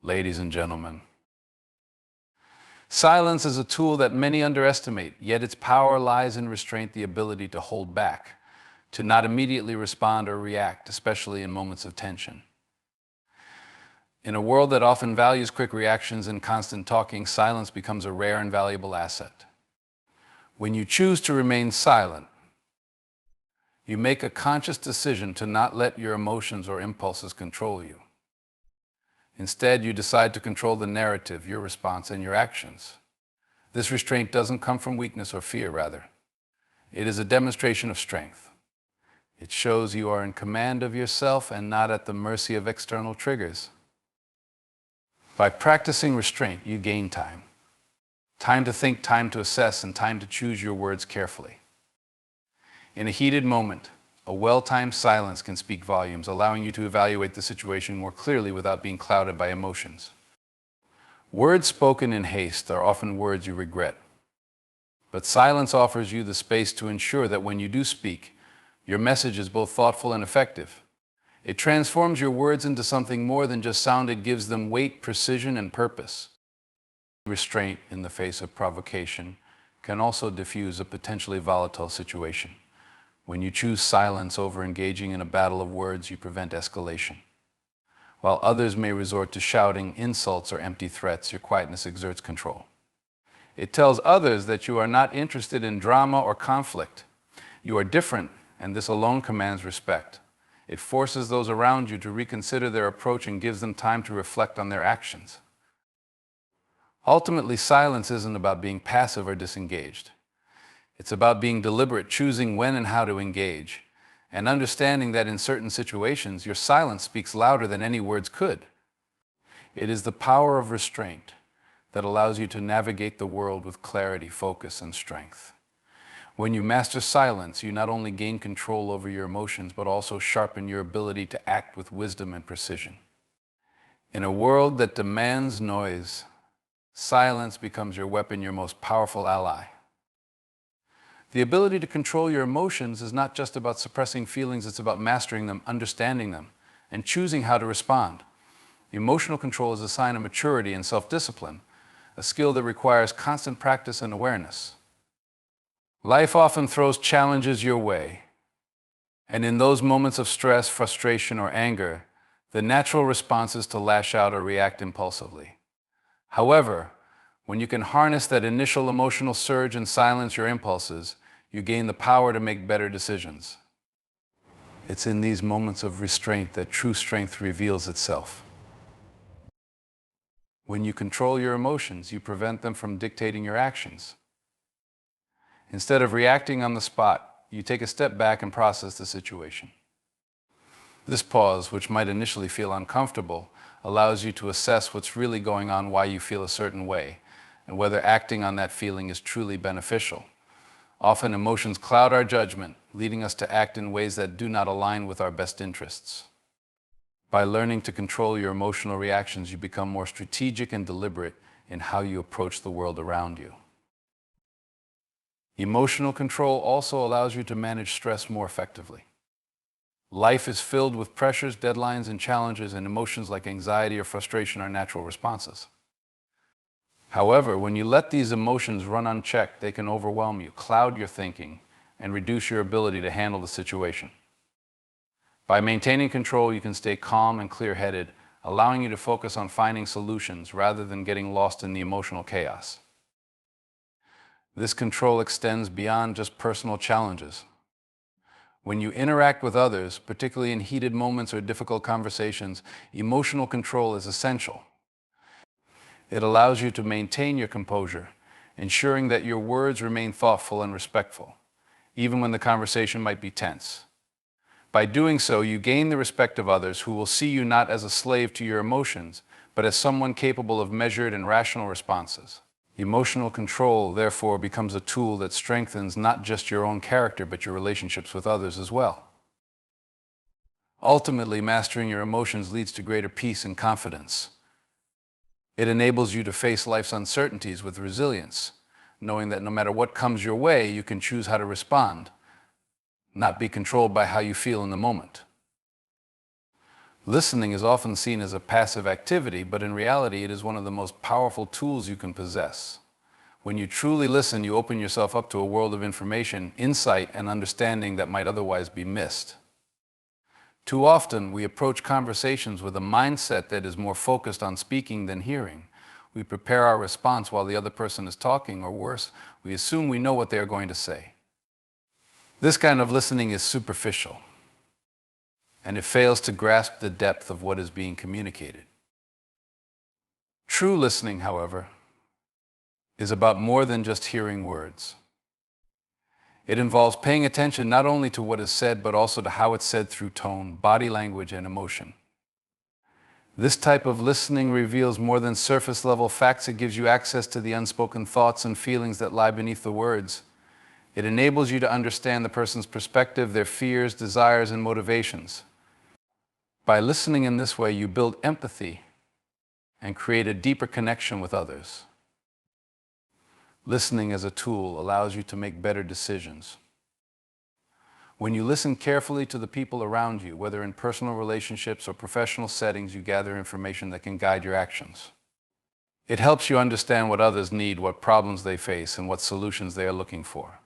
Ladies and gentlemen, silence is a tool that many underestimate, yet its power lies in restraint, the ability to hold back, to not immediately respond or react, especially in moments of tension. In a world that often values quick reactions and constant talking, silence becomes a rare and valuable asset. When you choose to remain silent, you make a conscious decision to not let your emotions or impulses control you. Instead, you decide to control the narrative, your response, and your actions. This restraint doesn't come from weakness or fear, rather. It is a demonstration of strength. It shows you are in command of yourself and not at the mercy of external triggers. By practicing restraint, you gain time. Time to think, time to assess, and time to choose your words carefully. In a heated moment, a well-timed silence can speak volumes, allowing you to evaluate the situation more clearly without being clouded by emotions. Words spoken in haste are often words you regret. But silence offers you the space to ensure that when you do speak, your message is both thoughtful and effective. It transforms your words into something more than just sound. It gives them weight, precision, and purpose. Restraint in the face of provocation can also diffuse a potentially volatile situation. When you choose silence over engaging in a battle of words, you prevent escalation. While others may resort to shouting, insults, or empty threats, your quietness exerts control. It tells others that you are not interested in drama or conflict. You are different, and this alone commands respect. It forces those around you to reconsider their approach and gives them time to reflect on their actions. Ultimately, silence isn't about being passive or disengaged. It's about being deliberate, choosing when and how to engage, and understanding that in certain situations, your silence speaks louder than any words could. It is the power of restraint that allows you to navigate the world with clarity, focus, and strength. When you master silence, you not only gain control over your emotions, but also sharpen your ability to act with wisdom and precision. In a world that demands noise, silence becomes your weapon, your most powerful ally. The ability to control your emotions is not just about suppressing feelings, it's about mastering them, understanding them, and choosing how to respond. Emotional control is a sign of maturity and self-discipline, a skill that requires constant practice and awareness. Life often throws challenges your way, and in those moments of stress, frustration, or anger, the natural response is to lash out or react impulsively. However, when you can harness that initial emotional surge and silence your impulses, you gain the power to make better decisions. It's in these moments of restraint that true strength reveals itself. When you control your emotions, you prevent them from dictating your actions. Instead of reacting on the spot, you take a step back and process the situation. This pause, which might initially feel uncomfortable, allows you to assess what's really going on, why you feel a certain way, and whether acting on that feeling is truly beneficial. Often emotions cloud our judgment, leading us to act in ways that do not align with our best interests. By learning to control your emotional reactions, you become more strategic and deliberate in how you approach the world around you. Emotional control also allows you to manage stress more effectively. Life is filled with pressures, deadlines, and challenges, and emotions like anxiety or frustration are natural responses. However, when you let these emotions run unchecked, they can overwhelm you, cloud your thinking, and reduce your ability to handle the situation. By maintaining control, you can stay calm and clear-headed, allowing you to focus on finding solutions rather than getting lost in the emotional chaos. This control extends beyond just personal challenges. When you interact with others, particularly in heated moments or difficult conversations, emotional control is essential. It allows you to maintain your composure, ensuring that your words remain thoughtful and respectful, even when the conversation might be tense. By doing so, you gain the respect of others who will see you not as a slave to your emotions, but as someone capable of measured and rational responses. Emotional control, therefore, becomes a tool that strengthens not just your own character, but your relationships with others as well. Ultimately, mastering your emotions leads to greater peace and confidence. It enables you to face life's uncertainties with resilience, knowing that no matter what comes your way, you can choose how to respond, not be controlled by how you feel in the moment. Listening is often seen as a passive activity, but in reality, it is one of the most powerful tools you can possess. When you truly listen, you open yourself up to a world of information, insight, and understanding that might otherwise be missed. Too often, we approach conversations with a mindset that is more focused on speaking than hearing. We prepare our response while the other person is talking, or worse, we assume we know what they are going to say. This kind of listening is superficial, and it fails to grasp the depth of what is being communicated. True listening, however, is about more than just hearing words. It involves paying attention not only to what is said, but also to how it's said through tone, body language, and emotion. This type of listening reveals more than surface-level facts. It gives you access to the unspoken thoughts and feelings that lie beneath the words. It enables you to understand the person's perspective, their fears, desires, and motivations. By listening in this way, you build empathy and create a deeper connection with others. Listening as a tool allows you to make better decisions. When you listen carefully to the people around you, whether in personal relationships or professional settings, you gather information that can guide your actions. It helps you understand what others need, what problems they face, and what solutions they are looking for.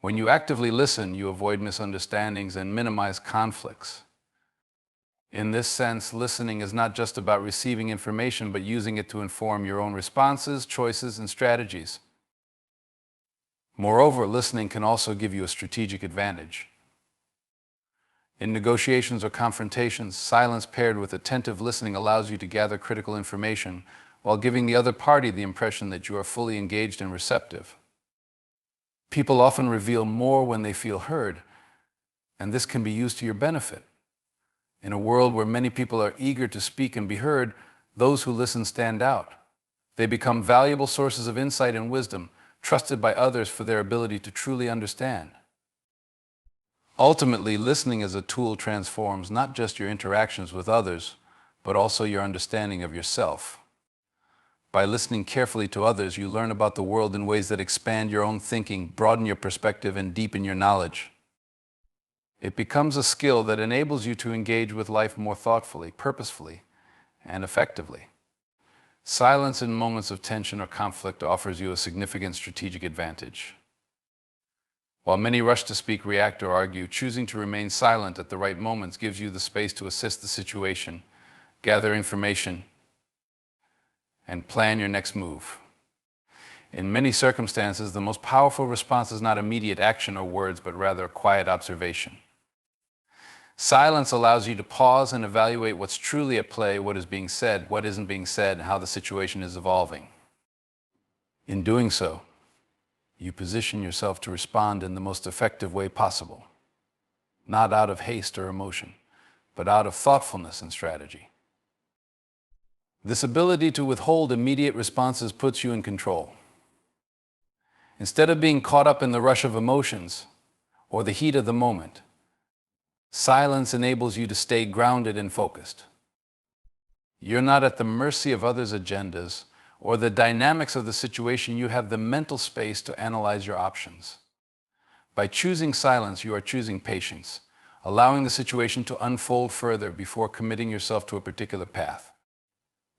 When you actively listen, you avoid misunderstandings and minimize conflicts. In this sense, listening is not just about receiving information, but using it to inform your own responses, choices, and strategies. Moreover, listening can also give you a strategic advantage. In negotiations or confrontations, silence paired with attentive listening allows you to gather critical information while giving the other party the impression that you are fully engaged and receptive. People often reveal more when they feel heard, and this can be used to your benefit. In a world where many people are eager to speak and be heard, those who listen stand out. They become valuable sources of insight and wisdom, trusted by others for their ability to truly understand. Ultimately, listening as a tool transforms not just your interactions with others, but also your understanding of yourself. By listening carefully to others, you learn about the world in ways that expand your own thinking, broaden your perspective, and deepen your knowledge. It becomes a skill that enables you to engage with life more thoughtfully, purposefully, and effectively. Silence in moments of tension or conflict offers you a significant strategic advantage. While many rush to speak, react, or argue, choosing to remain silent at the right moments gives you the space to assess the situation, gather information, and plan your next move. In many circumstances, the most powerful response is not immediate action or words, but rather quiet observation. Silence allows you to pause and evaluate what's truly at play, what is being said, what isn't being said, and how the situation is evolving. In doing so, you position yourself to respond in the most effective way possible, not out of haste or emotion, but out of thoughtfulness and strategy. This ability to withhold immediate responses puts you in control. Instead of being caught up in the rush of emotions or the heat of the moment, silence enables you to stay grounded and focused. You're not at the mercy of others' agendas or the dynamics of the situation. You have the mental space to analyze your options. By choosing silence, you are choosing patience, allowing the situation to unfold further before committing yourself to a particular path.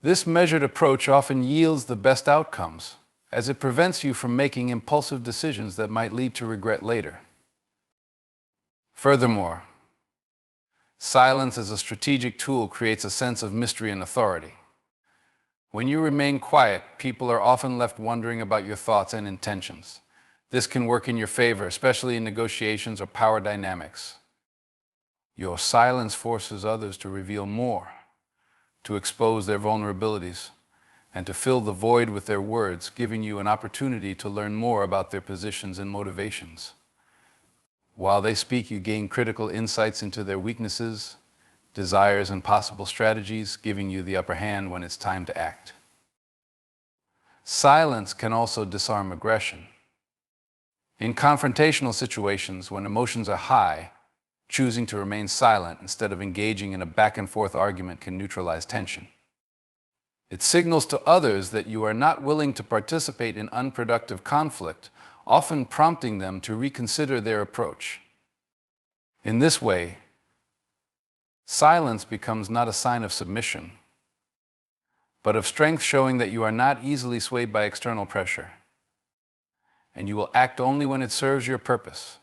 This measured approach often yields the best outcomes, as it prevents you from making impulsive decisions that might lead to regret later. Furthermore, silence as a strategic tool creates a sense of mystery and authority. When you remain quiet, people are often left wondering about your thoughts and intentions. This can work in your favor, especially in negotiations or power dynamics. Your silence forces others to reveal more, to expose their vulnerabilities, and to fill the void with their words, giving you an opportunity to learn more about their positions and motivations. While they speak, you gain critical insights into their weaknesses, desires, and possible strategies, giving you the upper hand when it's time to act. Silence can also disarm aggression. In confrontational situations, when emotions are high, choosing to remain silent instead of engaging in a back-and-forth argument can neutralize tension. It signals to others that you are not willing to participate in unproductive conflict, often prompting them to reconsider their approach. In this way, Silence becomes not a sign of submission, but of strength, showing that you are not easily swayed by external pressure, and you will act only when it serves your purpose.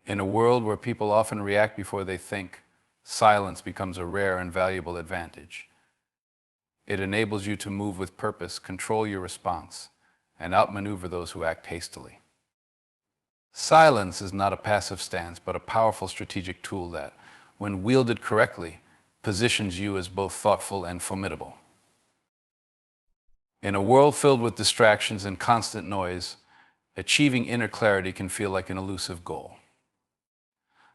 In a world where people often react before they think, silence becomes a rare and valuable advantage. It enables you to move with purpose, control your response, and outmaneuver those who act hastily. Silence is not a passive stance, but a powerful strategic tool that, when wielded correctly, positions you as both thoughtful and formidable. In a world filled with distractions and constant noise, achieving inner clarity can feel like an elusive goal.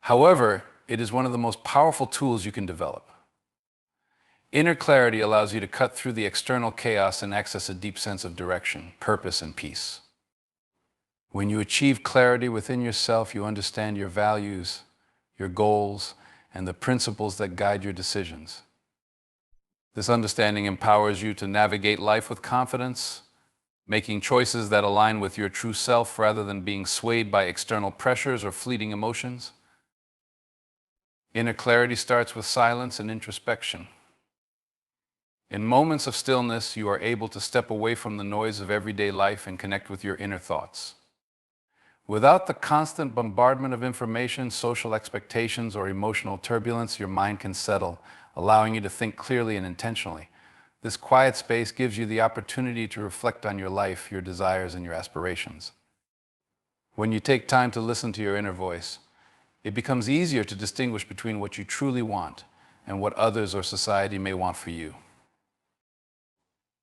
However, it is one of the most powerful tools you can develop. Inner clarity allows you to cut through the external chaos and access a deep sense of direction, purpose, and peace. When you achieve clarity within yourself, you understand your values, your goals, and the principles that guide your decisions. This understanding empowers you to navigate life with confidence, making choices that align with your true self rather than being swayed by external pressures or fleeting emotions. Inner clarity starts with silence and introspection. In moments of stillness, you are able to step away from the noise of everyday life and connect with your inner thoughts. Without the constant bombardment of information, social expectations, or emotional turbulence, your mind can settle, allowing you to think clearly and intentionally. This quiet space gives you the opportunity to reflect on your life, your desires, and your aspirations. When you take time to listen to your inner voice, it becomes easier to distinguish between what you truly want and what others or society may want for you.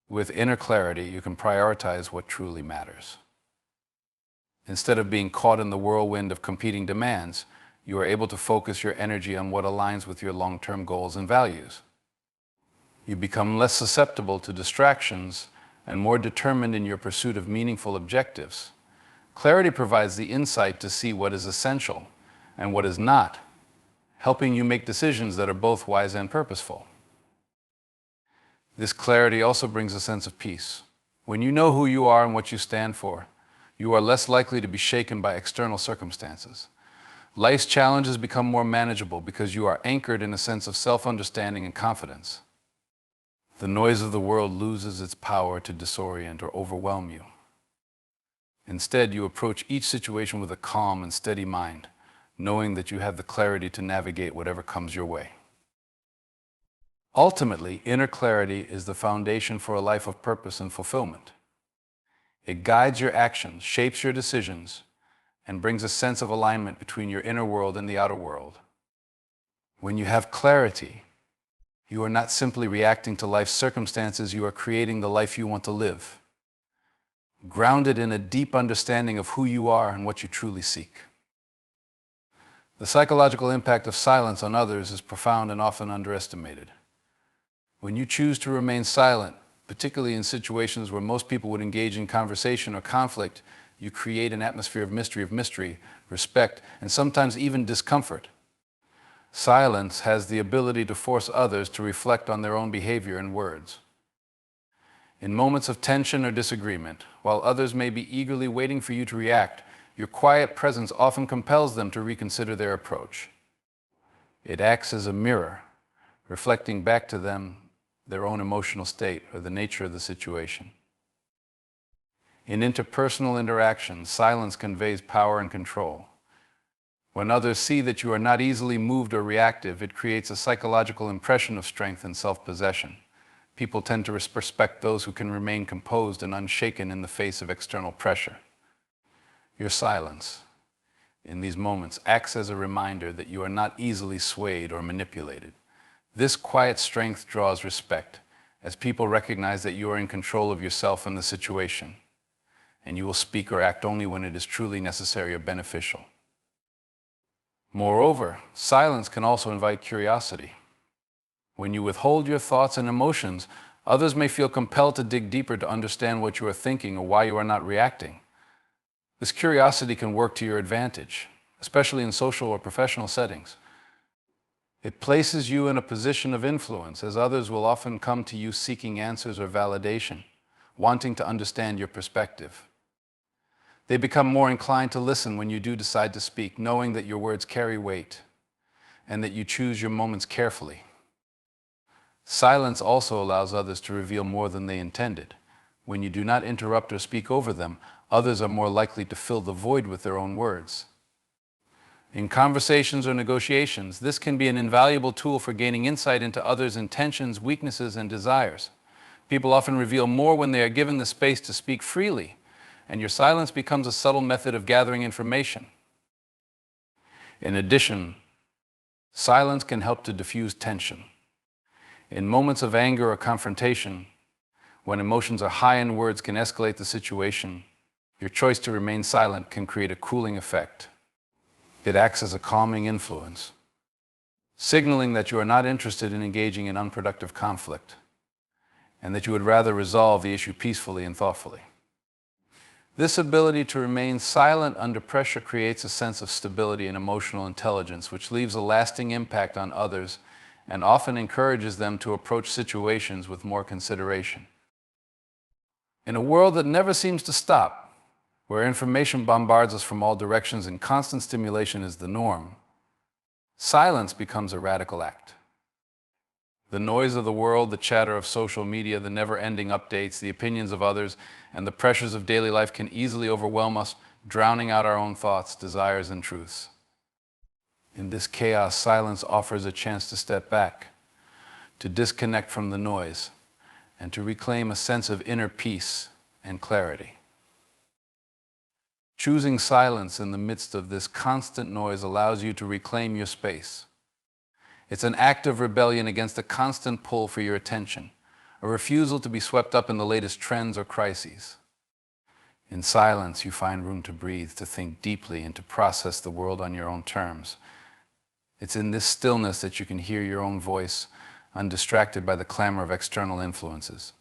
With inner clarity, you can prioritize what truly matters. Instead of being caught in the whirlwind of competing demands, you are able to focus your energy on what aligns with your long-term goals and values. You become less susceptible to distractions and more determined in your pursuit of meaningful objectives. Clarity provides the insight to see what is essential and what is not, helping you make decisions that are both wise and purposeful. This clarity also brings a sense of peace. When you know who you are and what you stand for, you are less likely to be shaken by external circumstances. Life's challenges become more manageable because you are anchored in a sense of self-understanding and confidence. The noise of the world loses its power to disorient or overwhelm you. Instead, you approach each situation with a calm and steady mind, knowing that you have the clarity to navigate whatever comes your way. Ultimately, inner clarity is the foundation for a life of purpose and fulfillment. It guides your actions, shapes your decisions, and brings a sense of alignment between your inner world and the outer world. When you have clarity, you are not simply reacting to life's circumstances, you are creating the life you want to live, grounded in a deep understanding of who you are and what you truly seek. The psychological impact of silence on others is profound and often underestimated. When you choose to remain silent, particularly in situations where most people would engage in conversation or conflict, you create an atmosphere of mystery, respect, and sometimes even discomfort. Silence has the ability to force others to reflect on their own behavior and words. In moments of tension or disagreement, while others may be eagerly waiting for you to react, your quiet presence often compels them to reconsider their approach. It acts as a mirror, reflecting back to them their own emotional state or the nature of the situation. In interpersonal interactions, silence conveys power and control. When others see that you are not easily moved or reactive, it creates a psychological impression of strength and self-possession. People tend to respect those who can remain composed and unshaken in the face of external pressure. Your silence in these moments acts as a reminder that you are not easily swayed or manipulated. This quiet strength draws respect, as people recognize that you are in control of yourself and the situation, and you will speak or act only when it is truly necessary or beneficial. Moreover, silence can also invite curiosity. When you withhold your thoughts and emotions, others may feel compelled to dig deeper to understand what you are thinking or why you are not reacting. This curiosity can work to your advantage, especially in social or professional settings. It places you in a position of influence, as others will often come to you seeking answers or validation, wanting to understand your perspective. They become more inclined to listen when you do decide to speak, knowing that your words carry weight. and that you choose your moments carefully. Silence also allows others to reveal more than they intended. When you do not interrupt or speak over them, others are more likely to fill the void with their own words. In conversations or negotiations, this can be an invaluable tool for gaining insight into others' intentions, weaknesses, and desires. People often reveal more when they are given the space to speak freely, and your silence becomes a subtle method of gathering information. In addition, silence can help to diffuse tension. In moments of anger or confrontation, when emotions are high and words can escalate the situation, your choice to remain silent can create a cooling effect. It acts as a calming influence, signaling that you are not interested in engaging in unproductive conflict, and that you would rather resolve the issue peacefully and thoughtfully. This ability to remain silent under pressure creates a sense of stability and emotional intelligence, which leaves a lasting impact on others and often encourages them to approach situations with more consideration. In a world that never seems to stop, where information bombards us from all directions and constant stimulation is the norm, silence becomes a radical act. The noise of the world, the chatter of social media, the never-ending updates, the opinions of others, and the pressures of daily life can easily overwhelm us, drowning out our own thoughts, desires, and truths. In this chaos, silence offers a chance to step back, to disconnect from the noise, and to reclaim a sense of inner peace and clarity. Choosing silence in the midst of this constant noise allows you to reclaim your space. It's an act of rebellion against the constant pull for your attention, a refusal to be swept up in the latest trends or crises. In silence, you find room to breathe, to think deeply, and to process the world on your own terms. It's in this stillness that you can hear your own voice, undistracted by the clamor of external influences.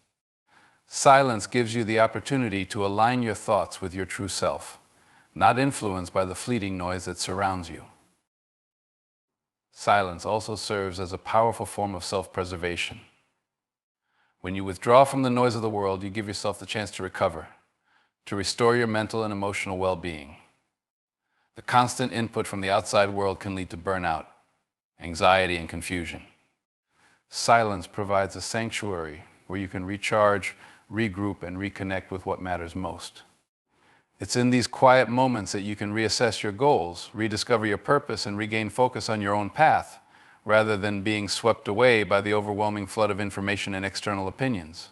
Silence gives you the opportunity to align your thoughts with your true self, not influenced by the fleeting noise that surrounds you. Silence also serves as a powerful form of self-preservation. When you withdraw from the noise of the world, you give yourself the chance to recover, to restore your mental and emotional well-being. The constant input from the outside world can lead to burnout, anxiety, and confusion. Silence provides a sanctuary where you can recharge, regroup, and reconnect with what matters most. It's in these quiet moments that you can reassess your goals, rediscover your purpose, and regain focus on your own path, rather than being swept away by the overwhelming flood of information and external opinions.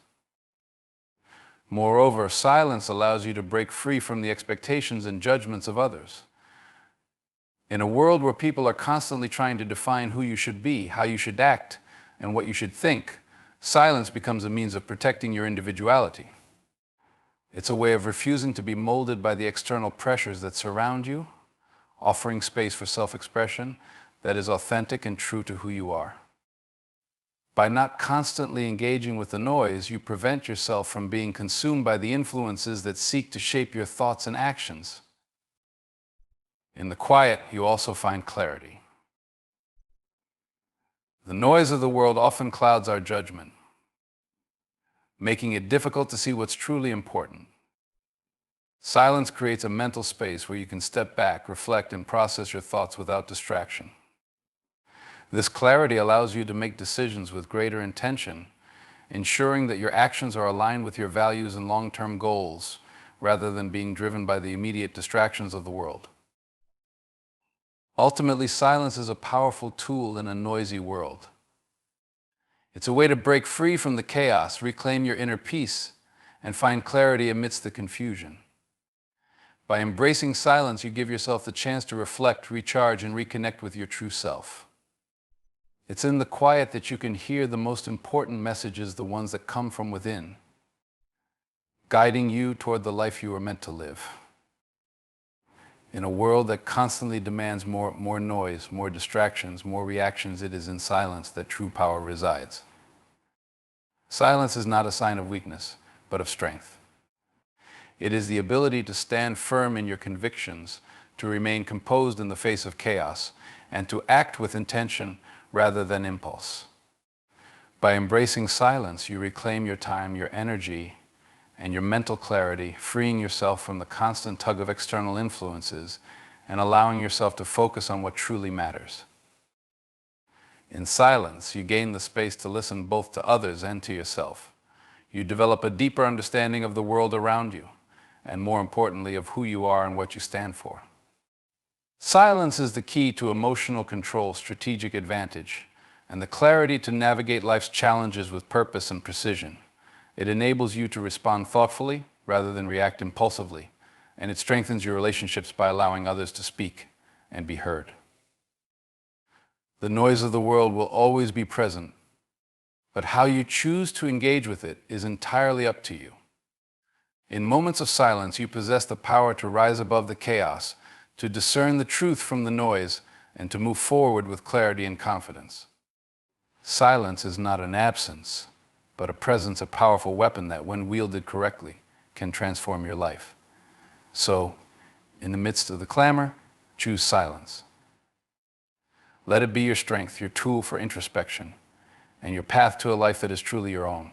Moreover, silence allows you to break free from the expectations and judgments of others. In a world where people are constantly trying to define who you should be, how you should act, and what you should think, silence becomes a means of protecting your individuality. It's a way of refusing to be molded by the external pressures that surround you, offering space for self-expression that is authentic and true to who you are. By not constantly engaging with the noise, you prevent yourself from being consumed by the influences that seek to shape your thoughts and actions. In the quiet, you also find clarity. The noise of the world often clouds our judgment, making it difficult to see what's truly important. Silence creates a mental space where you can step back, reflect, and process your thoughts without distraction. This clarity allows you to make decisions with greater intention, ensuring that your actions are aligned with your values and long-term goals, rather than being driven by the immediate distractions of the world. Ultimately, silence is a powerful tool in a noisy world. It's a way to break free from the chaos, reclaim your inner peace, and find clarity amidst the confusion. By embracing silence, you give yourself the chance to reflect, recharge, and reconnect with your true self. It's in the quiet that you can hear the most important messages, the ones that come from within, guiding you toward the life you were meant to live. In a world that constantly demands more noise, more distractions, more reactions, it is in silence that true power resides. Silence is not a sign of weakness, but of strength. It is the ability to stand firm in your convictions, to remain composed in the face of chaos, and to act with intention rather than impulse. By embracing silence, you reclaim your time, your energy, and your mental clarity, freeing yourself from the constant tug of external influences and allowing yourself to focus on what truly matters. In silence, you gain the space to listen both to others and to yourself. You develop a deeper understanding of the world around you, and more importantly, of who you are and what you stand for. Silence is the key to emotional control, strategic advantage, and the clarity to navigate life's challenges with purpose and precision. It enables you to respond thoughtfully rather than react impulsively, and it strengthens your relationships by allowing others to speak and be heard. The noise of the world will always be present, but how you choose to engage with it is entirely up to you. In moments of silence, you possess the power to rise above the chaos, to discern the truth from the noise, and to move forward with clarity and confidence. Silence is not an absence, but a presence, a powerful weapon that, when wielded correctly, can transform your life. So, in the midst of the clamor, choose silence. Let it be your strength, your tool for introspection, and your path to a life that is truly your own.